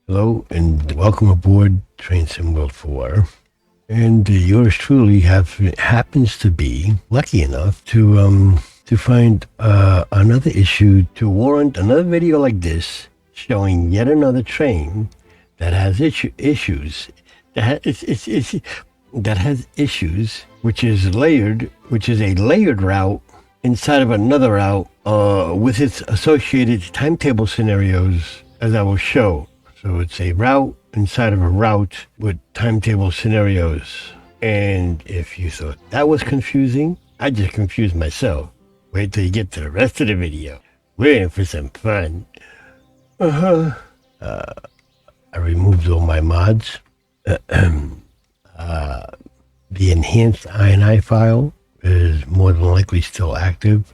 Hello and welcome aboard Train Sim World 4. And yours truly happens to be lucky enough to find another issue to warrant another video like this, showing yet another train that has issues. That has issues, which is a layered route inside of another route, with its associated timetable scenarios, as I will show. So it's a route inside of a route with timetable scenarios. And if you thought that was confusing, I just confused myself. Wait till you get to the rest of the video. We're in for some fun. I removed all my mods. The enhanced INI file is more than likely still active.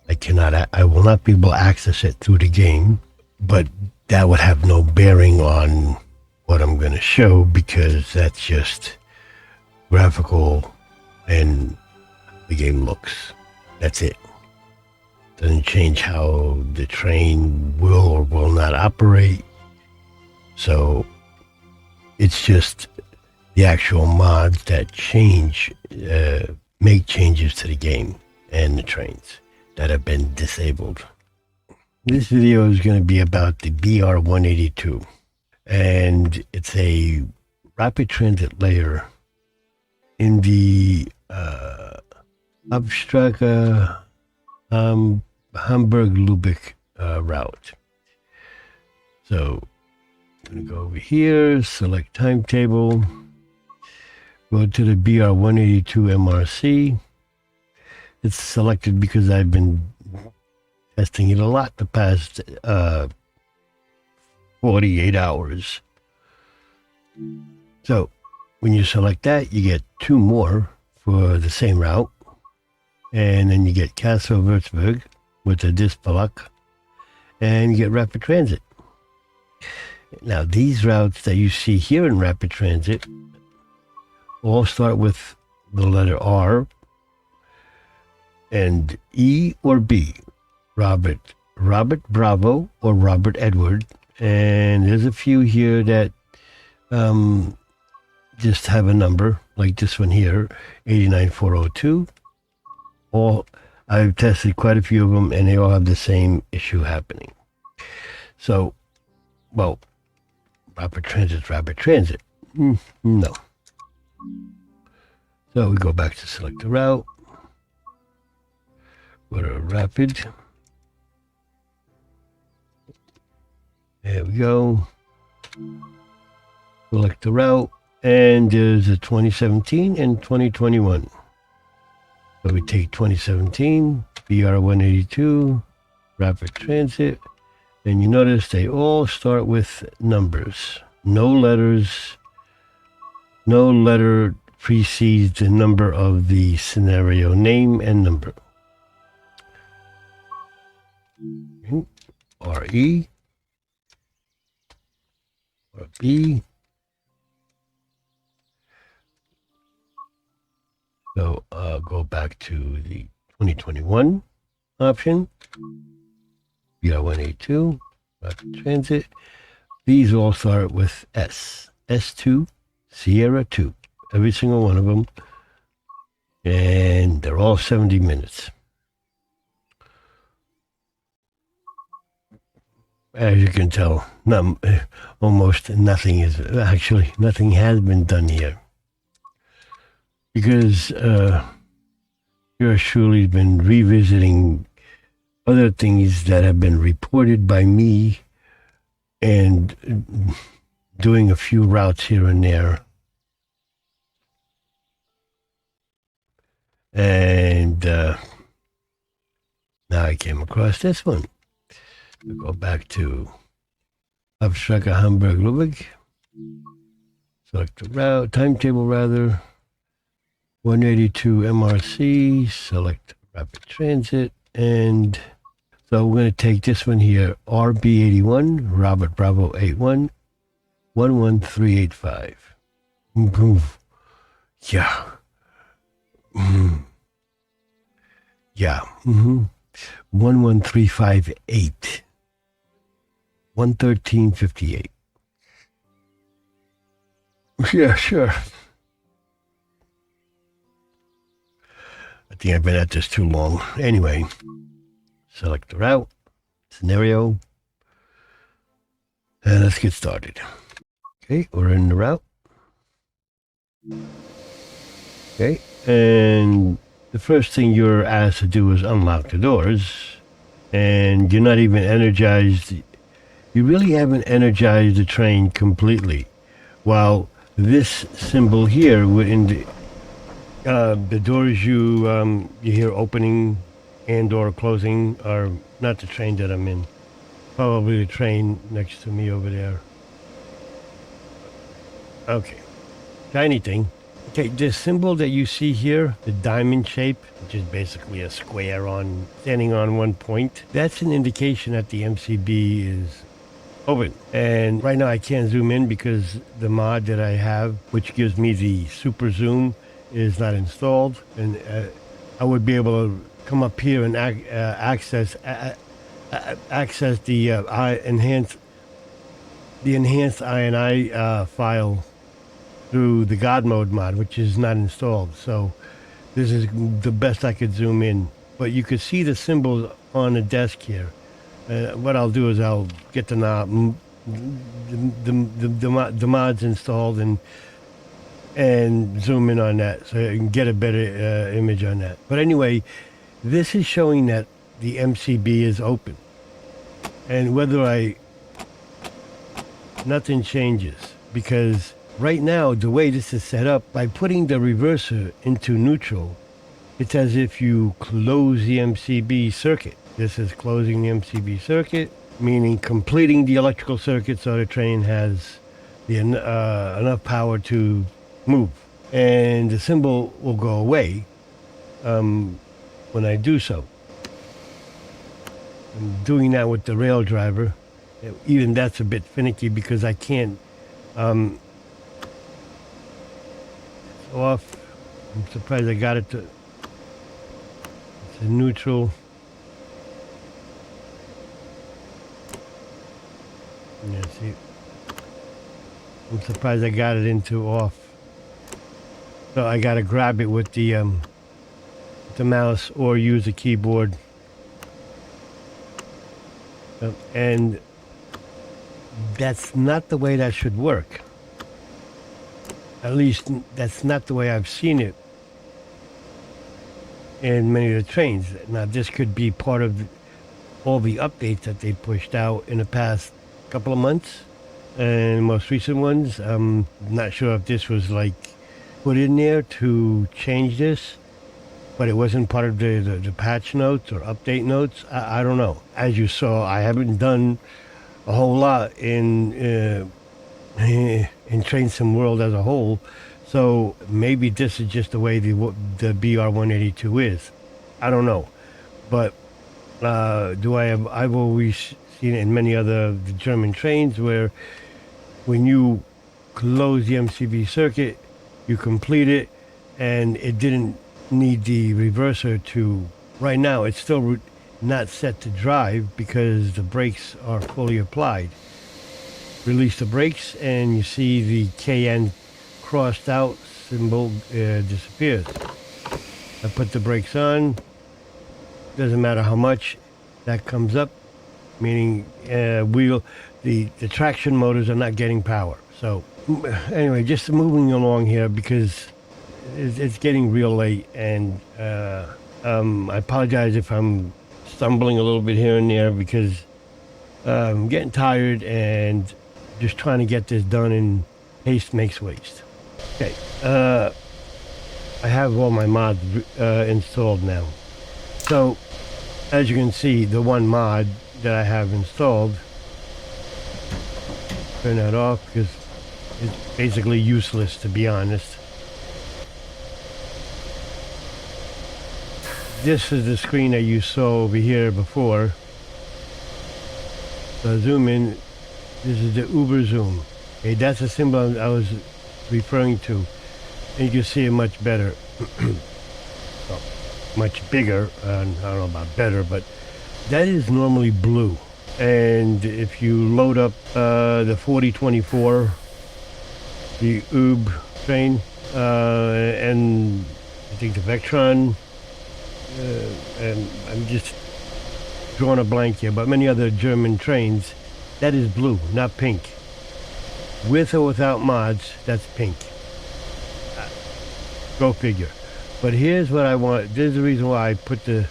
I will not be able to access it through the game, but that would have no bearing on what I'm going to show because that's just graphical and the game looks. That's it. Doesn't change how the train will or will not operate. So it's just the actual mods that make changes to the game and the trains that have been disabled. This video is going to be about the BR-182, and it's a rapid transit layer in the Hauptstrecke Hamburg Lübeck route. So I'm going to go over here, select timetable, go to the BR-182 MRC. It's selected because I've been testing it a lot the past 48 hours. So when you select that, you get two more for the same route. And then you get Kassel-Würzburg with the Dispalak, and you get rapid transit. Now these routes that you see here in rapid transit all start with the letter R and E or B. Robert Bravo or Robert Edward, and there's a few here that just have a number like this one here, 89402. I've tested quite a few of them and they all have the same issue happening. So, well, rapid transit. No. So we go back to select the route, go to rapid. There we go. Select the route, and there's a 2017 and 2021. So we take 2017, BR-182, rapid transit, and you notice they all start with numbers. No letters, no letter precedes the number of the scenario name and number. RE. Or B. So go back to the 2021 option. BR-182, rapid transit. These all start with S. S2, Sierra 2. Every single one of them. And they're all 70 minutes. As you can tell, almost nothing has been done here. Because yours truly has been revisiting other things that have been reported by me and doing a few routes here and there. And now I came across this one. We'll go back to Hauptstrecke Hamburg Lübeck. Select the route, timetable rather. 182 MRC, select rapid transit, and so we're going to take this one here, RB81, Robert Bravo 81, 11385. Yeah. Yeah. 11358. 11358. Yeah, sure. I think I've been at this too long. Anyway, select the route, scenario, and let's get started. Okay, we're in the route. Okay, and the first thing you're asked to do is unlock the doors, and you're not even energized. You really haven't energized the train completely. While this symbol here would indicate the doors you hear opening and or closing are not the train that I'm in. Probably the train next to me over there. Okay. Tiny thing. Okay, the symbol that you see here, the diamond shape, which is basically a square standing on one point, that's an indication that the MCB is open. And right now I can't zoom in because the mod that I have, which gives me the super zoom, is not installed. And I would be able to come up here and access the enhanced INI file through the God mode mod, which is not installed. So this is the best I could zoom in. But you could see the symbols on the desk here. What I'll do is I'll get the mods installed and zoom in on that so you can get a better image on that. But anyway, this is showing that the MCB is open. And nothing changes, because right now the way this is set up, by putting the reverser into neutral, it's as if you close the MCB circuit. This is closing the MCB circuit, meaning completing the electrical circuit so the train has enough power to move. And the symbol will go away when I do so. I'm doing that with the rail driver. Even that's a bit finicky because I can't. It's off. I'm surprised I got it to. It's a neutral. Yeah, see. I'm surprised I got it into off. So I got to grab it with the mouse or use the keyboard. And that's not the way that should work. At least that's not the way I've seen it in many of the trains. Now this could be part of all the updates that they pushed out in the past couple of months and most recent ones. I'm not sure if this was like put in there to change this, but it wasn't part of the patch notes or update notes. I don't know. As you saw, I haven't done a whole lot in Train Sim World as a whole, so maybe this is just the way the BR182 is. I don't know, but I've always seen it in many other German trains where when you close the MCB circuit, you complete it, and it didn't need the reverser to. Right now, it's still not set to drive because the brakes are fully applied. Release the brakes and you see the KN crossed out symbol disappears. I put the brakes on, doesn't matter how much, that comes up, meaning the traction motors are not getting power. So anyway, just moving along here because it's getting real late, and I apologize if I'm stumbling a little bit here and there because I'm getting tired and just trying to get this done, and haste makes waste. Okay, I have all my mods installed now. So as you can see, the one mod that I have installed, turn that off because it's basically useless, to be honest. This is the screen that you saw over here before. So zoom in. This is the Uber zoom. Okay, that's the symbol I was referring to. And you can see it much better. Well, much bigger. I don't know about better, but that is normally blue. And if you load up the 4024 the UB train, and I think the Vectron, and I'm just drawing a blank here, but many other German trains, that is blue, not pink. With or without mods, that's pink. Go figure. But here's what I want. There's the reason why I put the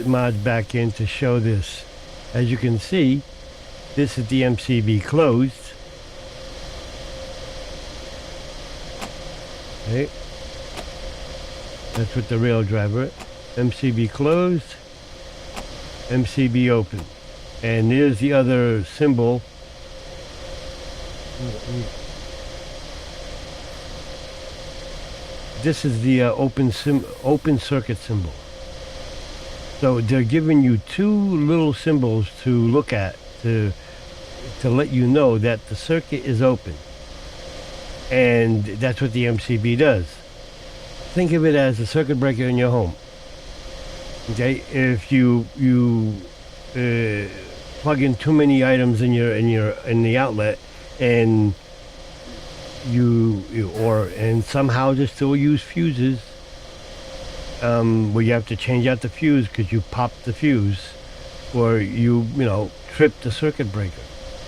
mods back in to show this. As you can see, this is the MCB closed. Okay. That's with the rail driver. MCB closed, MCB open. And there's the other symbol. This is the open circuit symbol. So they're giving you two little symbols to look at to let you know that the circuit is open. And that's what the MCB does. Think of it as a circuit breaker in your home. Okay, if you plug in too many items in the outlet, and and some houses still use fuses, where you have to change out the fuse because you popped the fuse, or you tripped the circuit breaker.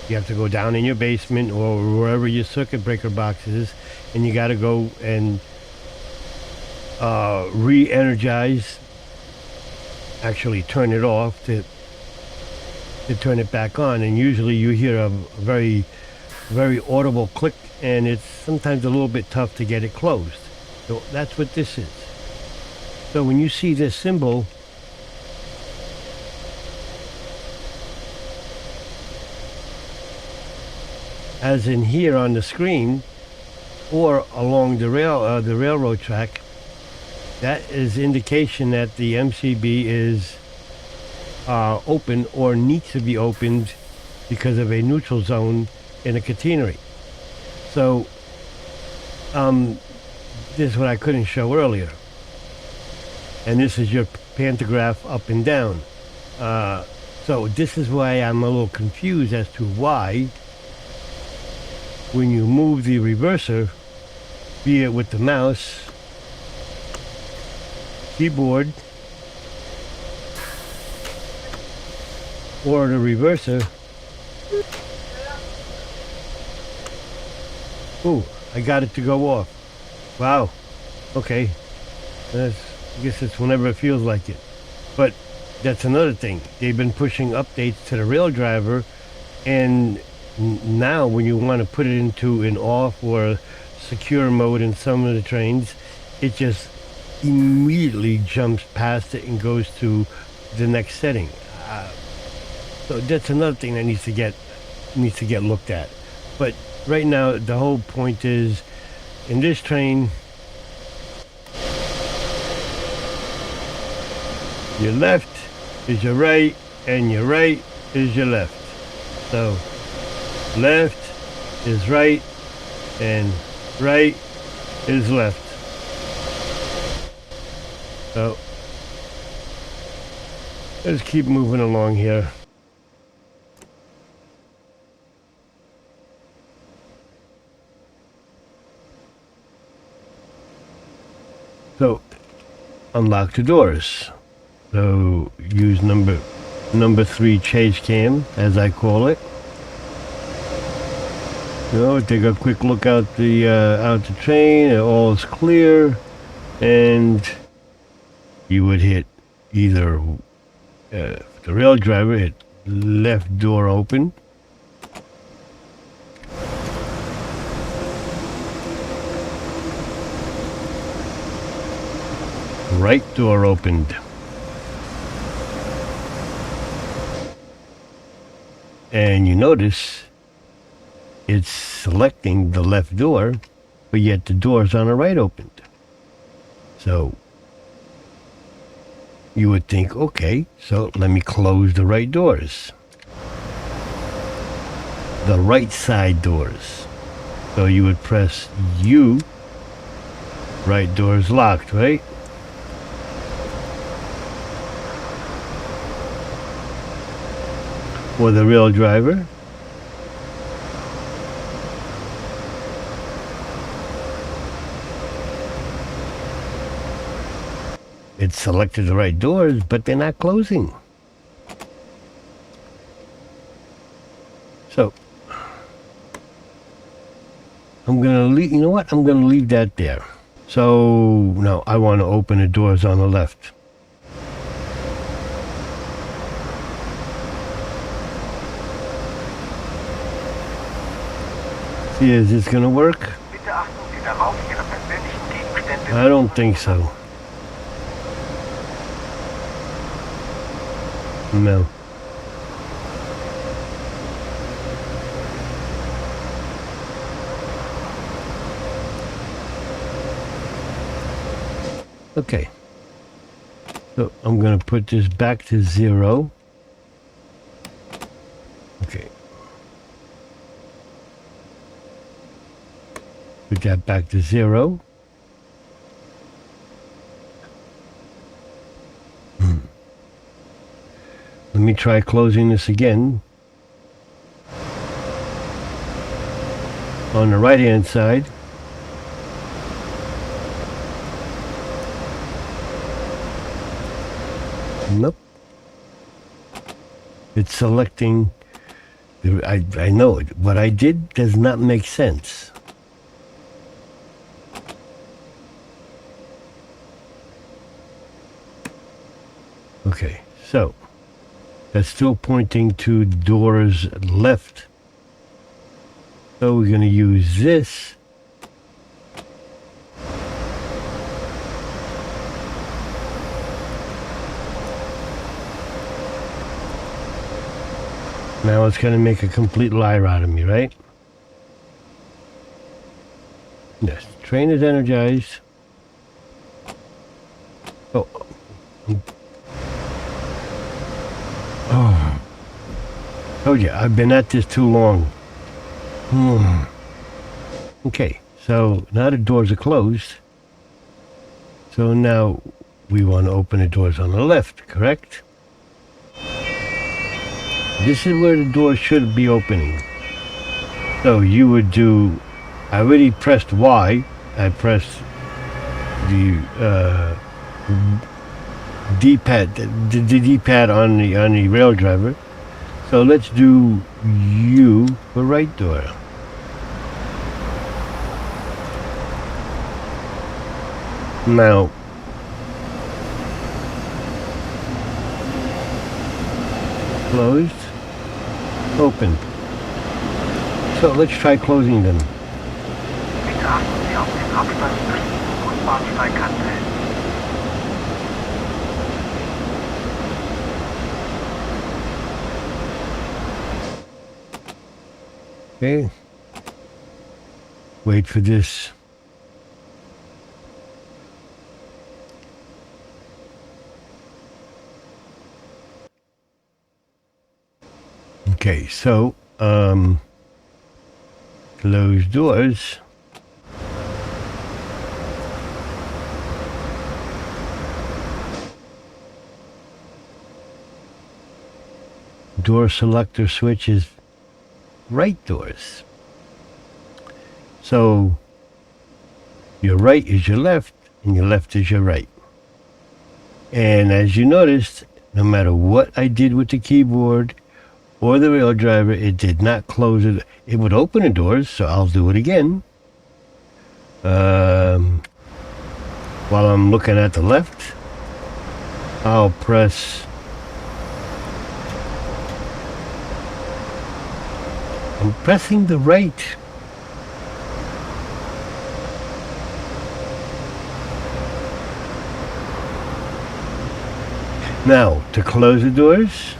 You have to go down in your basement or wherever your circuit breaker box is, and you got to go and re-energize, actually turn it off to turn it back on. And usually you hear a very, very audible click, and it's sometimes a little bit tough to get it closed. So that's what this is. So when you see this symbol, as in here on the screen, or along the railroad track, that is indication that the MCB is open or needs to be opened because of a neutral zone in a catenary. So this is what I couldn't show earlier, and this is your pantograph up and down. So this is why I'm a little confused as to why, when you move the reverser, be it with the mouse, keyboard, or the reverser. Ooh, I got it to go off. Wow. Okay. I guess it's whenever it feels like it. But that's another thing. They've been pushing updates to the rail driver, and now when you want to put it into an off or secure mode in some of the trains, it just immediately jumps past it and goes to the next setting. So that's another thing that needs to get looked at. But right now the whole point is, in this train, your left is your right and your right is your left. So left is right and right is left. So let's keep moving along here. So unlock the doors. So use number 3 chase cam, as I call it. Take a quick look out the train. All is clear, and you would hit either the rail driver, hit left door open, right door opened, and you notice it's selecting the left door, but yet the doors on the right opened. So you would think, okay, so let me close the right doors, the right side doors. So you would press U, right doors locked, right? For the rail driver, it selected the right doors, but they're not closing. So I'm gonna leave, you know what? I'm gonna leave that there. So now I want to open the doors on the left. See, is this gonna work? I don't think so. No. Okay. So I'm going to put this back to 0. Okay. Put that back to 0. Let me try closing this again. On the right hand side. Nope. It's selecting. I know it. What I did does not make sense. Okay, so that's still pointing to doors left. So we're going to use this. Now it's going to make a complete liar out of me, right? Yes, train is energized. Oh. Oh. Told you, I've been at this too long. Okay, so now the doors are closed. So now we want to open the doors on the left, correct? This is where the door should be opening. So you would do, I already pressed Y. I pressed the D-pad, the D-pad on the rail driver. So let's do U for right door. Now, closed, open. So let's try closing them. Bitte achten Sie auf den Abstand zwischen Zug und Bahnsteigkante. Okay. Wait for this. Okay, so close doors. Door selector switch is right doors. So your right is your left and your left is your right. And as you noticed, no matter what I did with the keyboard or the rail driver, it did not close it. It would open the doors, so I'll do it again. While I'm looking at the left, I'll press. I'm pressing the right. Now, to close the doors,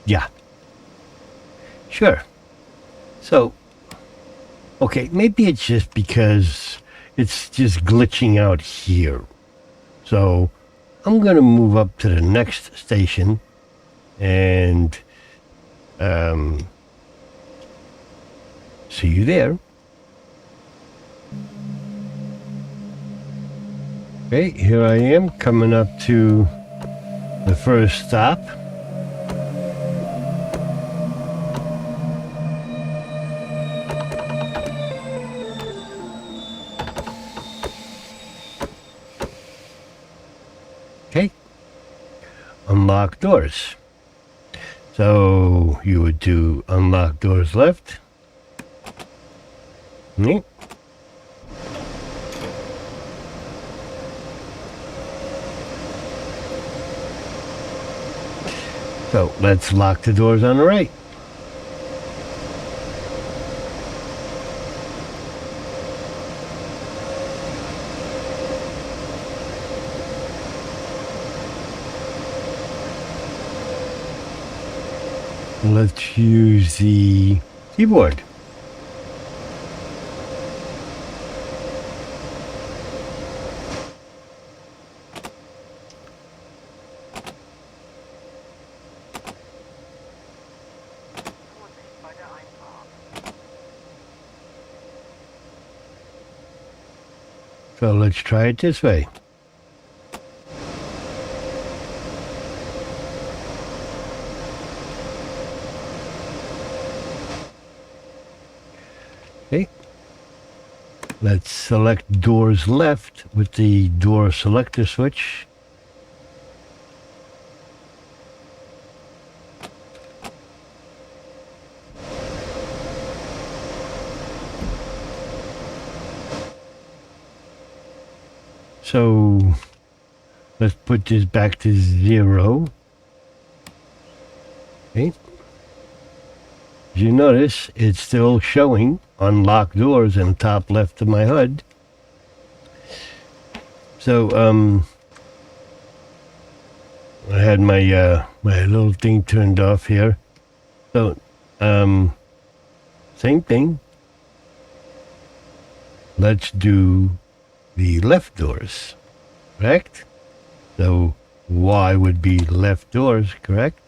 yeah, sure. So, okay, maybe it's just because it's just glitching out here. So, I'm going to move up to the next station and see you there. Okay, here I am coming up to the first stop. Okay, unlock doors. So you would do unlock doors left. Okay. So let's lock the doors on the right. Let's use the keyboard. Vorsicht bei der Einfahrt. So let's try it this way. Okay. Let's select doors left with the door selector switch. So let's put this back to 0. Okay. As you notice, it's still showing unlocked doors in the top left of my HUD. So I had my my little thing turned off here. So same thing. Let's do the left doors, correct? So Y would be left doors, correct?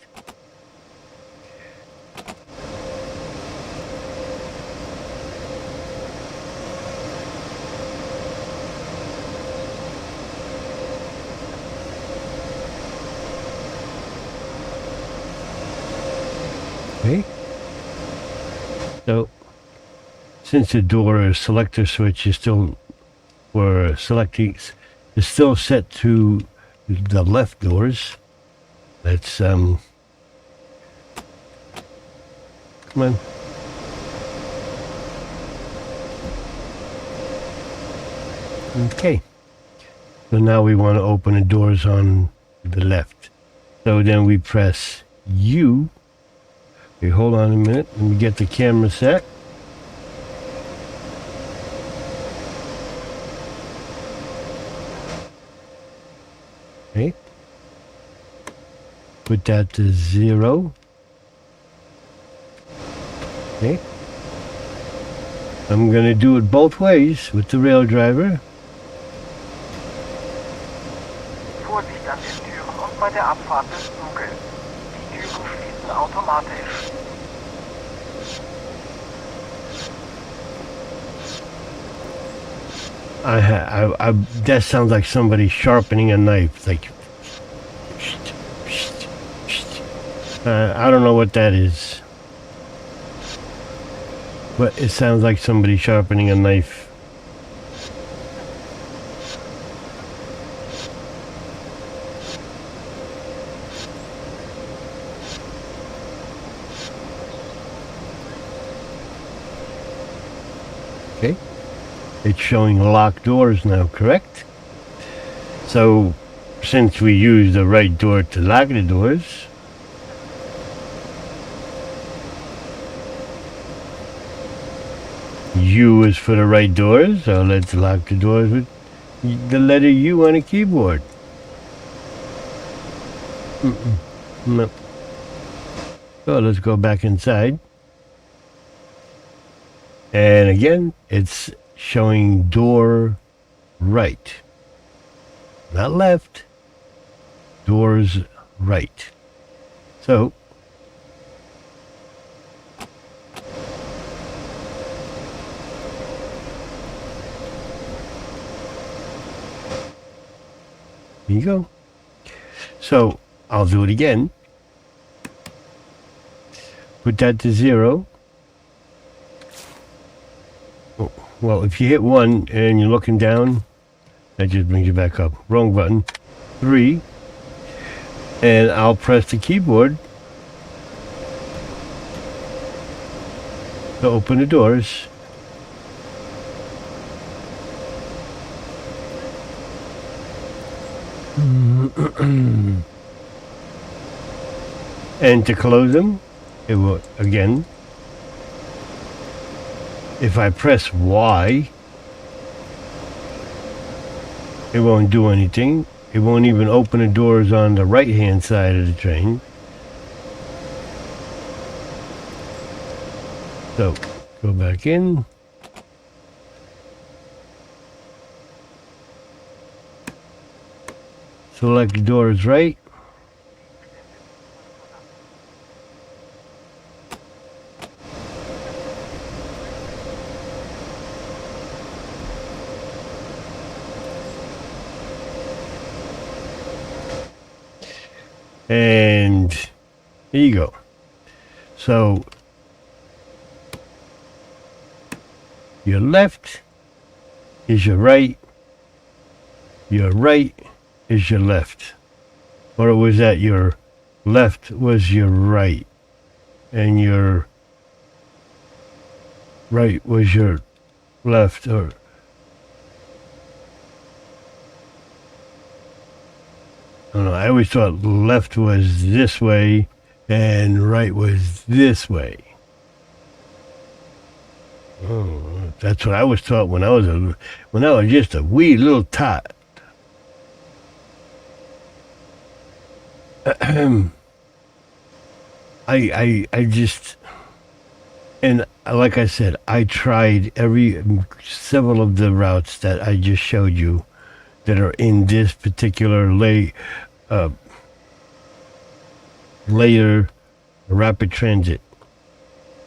Okay. So since the door selector switch is still for selecting is still set to the left doors, let's come on. Okay. So now we want to open the doors on the left. So then we press U. Okay, hold on a minute. Let me get the camera set. Okay. Put that to 0. Okay. I'm going to do it both ways with the rail driver. Vorsicht an den Türen und bei der Abfahrt ist dunkel. Die Türen schließen automatisch. That sounds like somebody sharpening a knife. It's like, I don't know what that is, but it sounds like somebody sharpening a knife. Okay. It's showing locked doors now, correct? So, since we use the right door to lock the doors, U is for the right doors, so let's lock the doors with the letter U on the keyboard. No. So let's go back inside. And again, it's showing door right, not left. doors right. So here you go. So I'll do it again. Put that to 0. Well, if you hit 1 and you're looking down, that just brings you back up. Wrong button. 3. And I'll press the keyboard to open the doors. And to close them, it will again. If I press Y, it won't do anything. It won't even open the doors on the right hand side of the train. So go back in. Select the doors right. And here you go. So your left is your right. Your right is your left. Or was that your left was your right? And your right was your left, or I don't know, I always thought left was this way and right was this way. Oh, that's what I was taught when I was just a wee little tot. I just, and like I said, I tried several of the routes that I just showed you that are in this particular later rapid transit.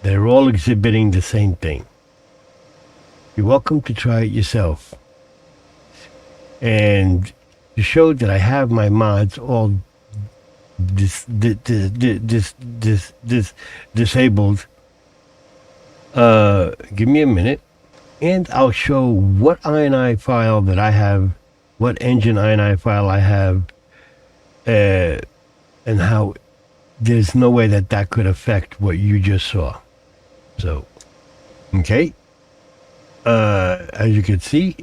They're all exhibiting the same thing. You're welcome to try it yourself. And to show that I have my mods all disabled, give me a minute and I'll show what INI file that I have, what engine INI file I have, and how there's no way that could affect what you just saw. So, okay. As you can see,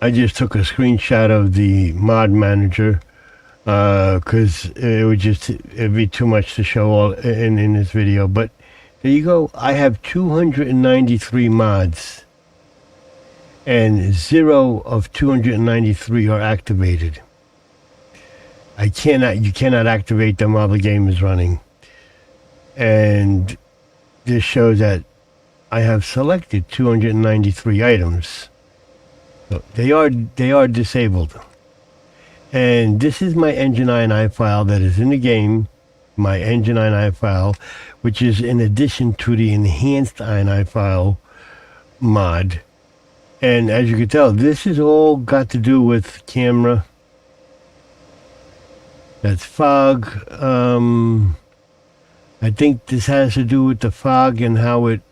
I just took a screenshot of the mod manager because it'd be too much to show all in this video. But there you go. I have 293 mods, and 0 of 293 are activated. You cannot activate them while the game is running. And this shows that I have selected 293 items. So they are disabled. And this is my engine INI file that is in the game, my engine INI file, which is in addition to the enhanced INI file mod. And as you can tell, this is all got to do with camera. That's fog. I think this has to do with the fog and how it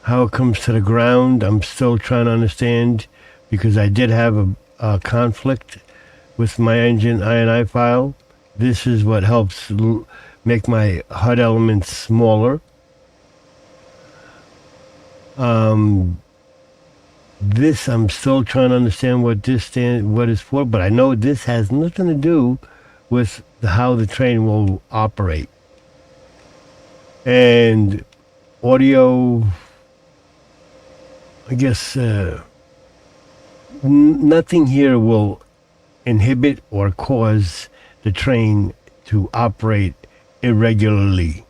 comes to the ground. I'm still trying to understand, because I did have a conflict with my engine INI file. This is what helps make my HUD elements smaller. This I'm still trying to understand what is for, but I know this has nothing to do with how the train will operate. And audio, I guess nothing here will inhibit or cause the train to operate irregularly.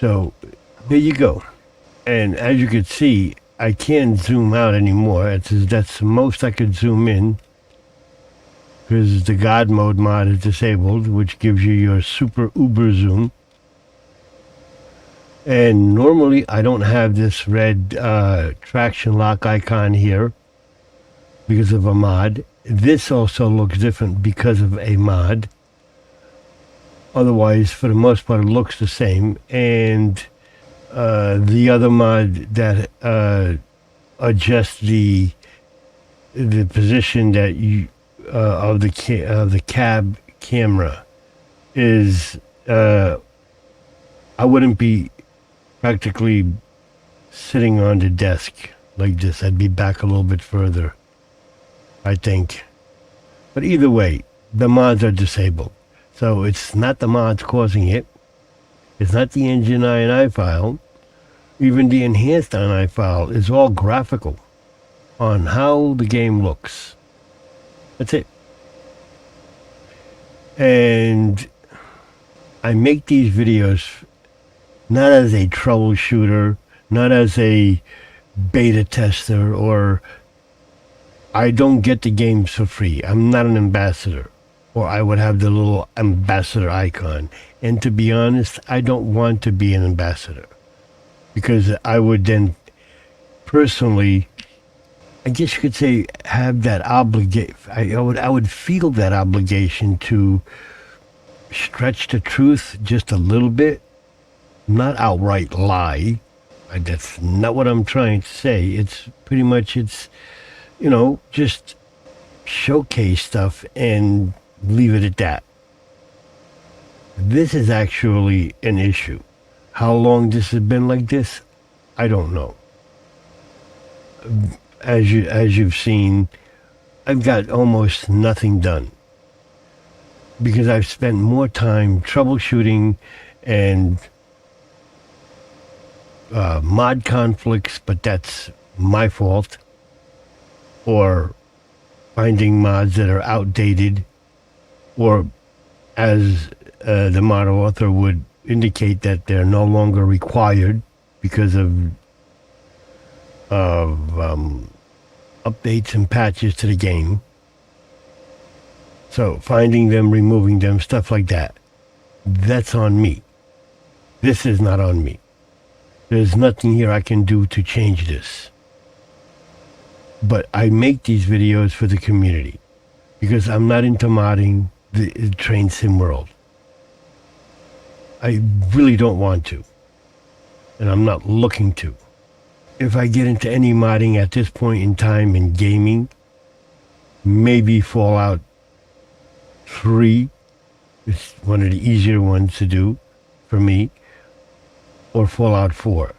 So there you go. And as you can see, I can't zoom out anymore. That's the most I could zoom in. because the God mode mod is disabled, which gives you your super uber zoom. And normally I don't have this red traction lock icon here because of a mod. This also looks different because of a mod. Otherwise, for the most part, it looks the same. And the other mod that adjusts the position that you of the cab camera is I wouldn't be practically sitting on the desk like this. I'd be back a little bit further, I think. But either way, the mods are disabled. So it's not the mods causing it. It's not the engine INI file. Even the enhanced INI file is all graphical on how the game looks. That's it. And I make these videos not as a troubleshooter, not as a beta tester, or I don't get the games for free. I'm not an ambassador, or I would have the little ambassador icon. And to be honest, I don't want to be an ambassador, because I would then personally, I guess you could say, have that obligation. I would feel that obligation to stretch the truth just a little bit, not outright lie. That's not what I'm trying to say. It's pretty much, just showcase stuff and leave it at that. This is actually an issue. How long this has been like this, I don't know. As you've seen, I've got almost nothing done because I've spent more time troubleshooting and mod conflicts, but that's my fault, or finding mods that are outdated, or as the mod author would indicate, that they're no longer required because of updates and patches to the game. So finding them, removing them, stuff like that, that's on me. This is not on me. There's nothing here I can do to change this. But I make these videos for the community because I'm not into modding the train sim world. I really don't want to, and I'm not looking to. If I get into any modding at this point in time in gaming, maybe Fallout 3 is one of the easier ones to do for me, or Fallout 4.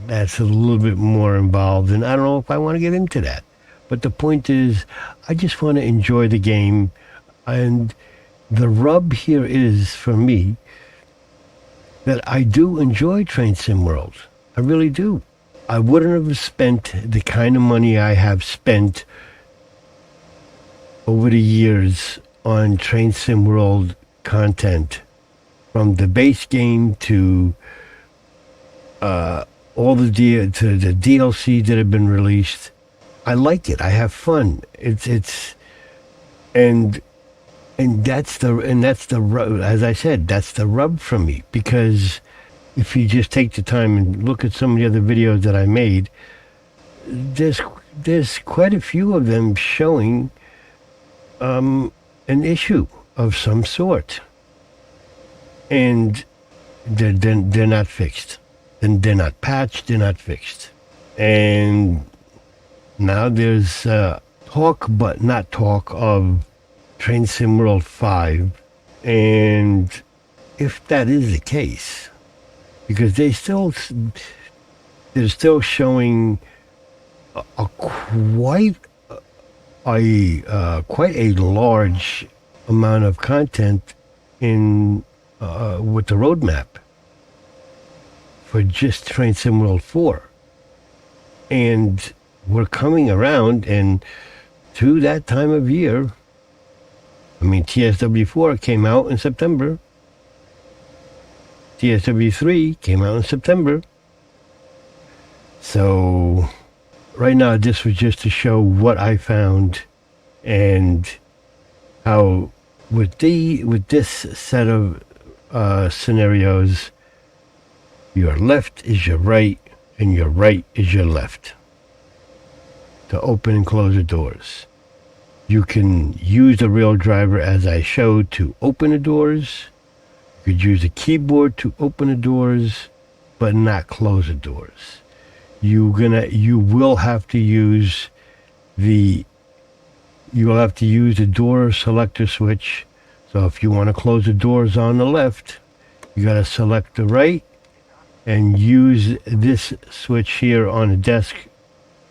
That's a little bit more involved, and I don't know if I want to get into that. But the point is, I just want to enjoy the game, and the rub here is, for me, that I do enjoy Train Sim World. I really do. I wouldn't have spent the kind of money I have spent over the years on Train Sim World content, from the base game to all the DLC that have been released. I like it. I have fun. And that's the rub. As I said, that's the rub for me, because if you just take the time and look at some of the other videos that I made, there's quite a few of them showing an issue of some sort, and they're not fixed. And they're not patched, they're not fixed. And now there's talk, but not talk, of Train Sim World 5. And if that is the case, because they're still showing quite a large amount of content in with the roadmap for just Train Sim World 4. And we're coming around and to that time of year. I mean, TSW4 came out in September. TSW3 came out in September. So right now, this was just to show what I found, and how with this set of scenarios, your left is your right and your right is your left to open and close the doors. You can use the rail driver as I showed to open the doors. You could use a keyboard to open the doors, but not close the doors. You will have to use the door selector switch. So if you want to close the doors on the left, you got to select the right and use this switch here on the desk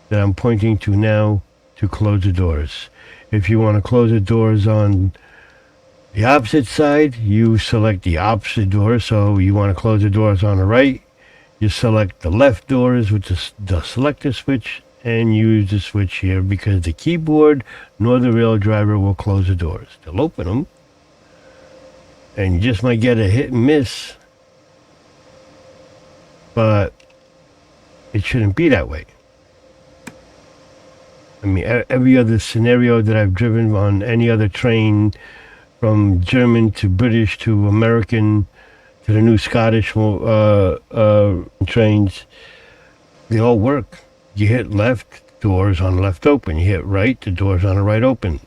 that I'm pointing to now to close the doors. If you want to close the doors on the opposite side, you select the opposite door. So you want to close the doors on the right, you select the left doors with the selector switch and use the switch here, because the keyboard nor the rail driver will close the doors. They'll open them, and you just might get a hit and miss, but it shouldn't be that way. I mean, every other scenario that I've driven on any other train, from German to British to American to the new Scottish trains, they all work. You hit left, doors on the left open. You hit right, the doors on the right open.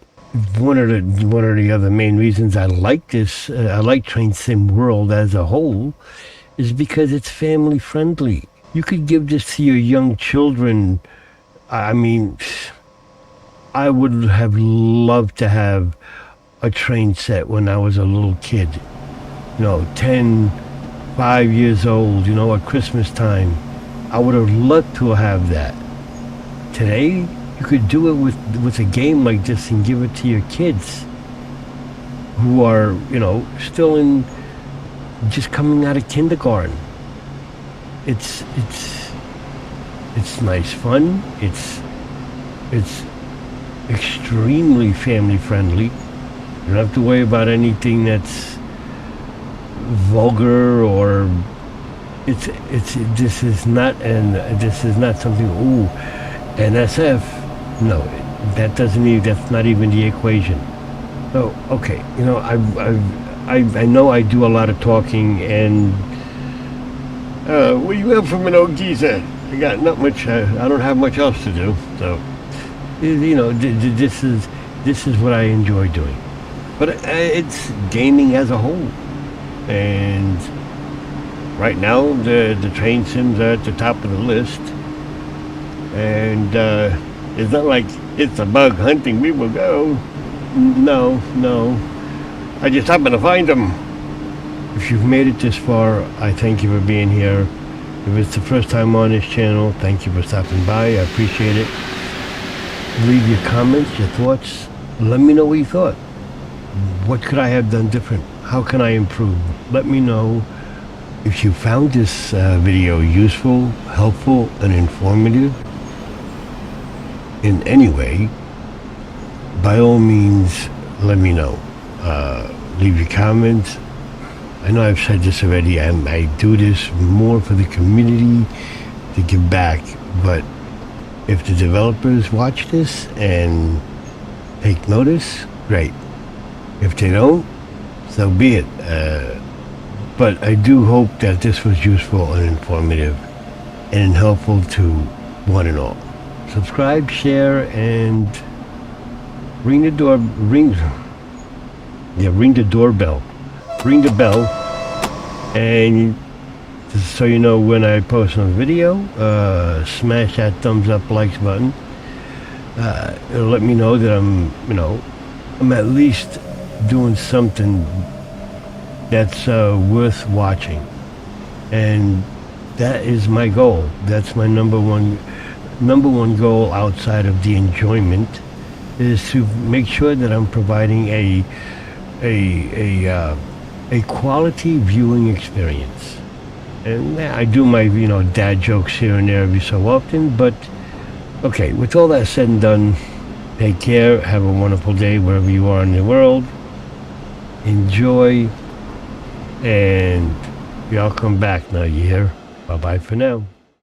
One of the other main reasons I like this, I like Train Sim World as a whole, is because it's family friendly. You could give this to your young children. I mean, I would have loved to have a train set when I was a little kid. 10, 5 years old, at Christmas time. I would have loved to have that. Today, you could do it with a game like this and give it to your kids who are, still just coming out of kindergarten. It's nice fun. It's extremely family friendly. You don't have to worry about anything that's vulgar or this is not something NSF. No, that's not even the equation. So okay, I know I do a lot of talking, and what do you have from an old geezer? I got not much. I don't have much else to do. So this is what I enjoy doing. But it's gaming as a whole, and right now the train sims are at the top of the list, and it's not like it's a bug hunting. We will go. No, I just happen to find them. If you've made it this far, I thank you for being here. If it's the first time on this channel, thank you for stopping by. I appreciate it. Leave your comments, your thoughts. Let me know what you thought. What could I have done different? How can I improve? Let me know. If you found this video useful, helpful, and informative in any way, by all means, let me know. Leave your comments. I know I've said this already. I do this more for the community to give back, but if the developers watch this and take notice, great. If they don't, so be it. But I do hope that this was useful and informative and helpful to one and all. Subscribe, share, and ring the doorbell. Ring the bell, and so you know when I post a video. Smash that thumbs up, likes button. It'll let me know that I'm at least doing something that's worth watching, and that is my goal. That's my number one goal outside of the enjoyment, is to make sure that I'm providing a quality viewing experience. And I do my dad jokes here and there every so often, but okay, with all that said and done, take care, have a wonderful day wherever you are in the world. Enjoy, and y'all come back now, you hear? Bye-bye for now.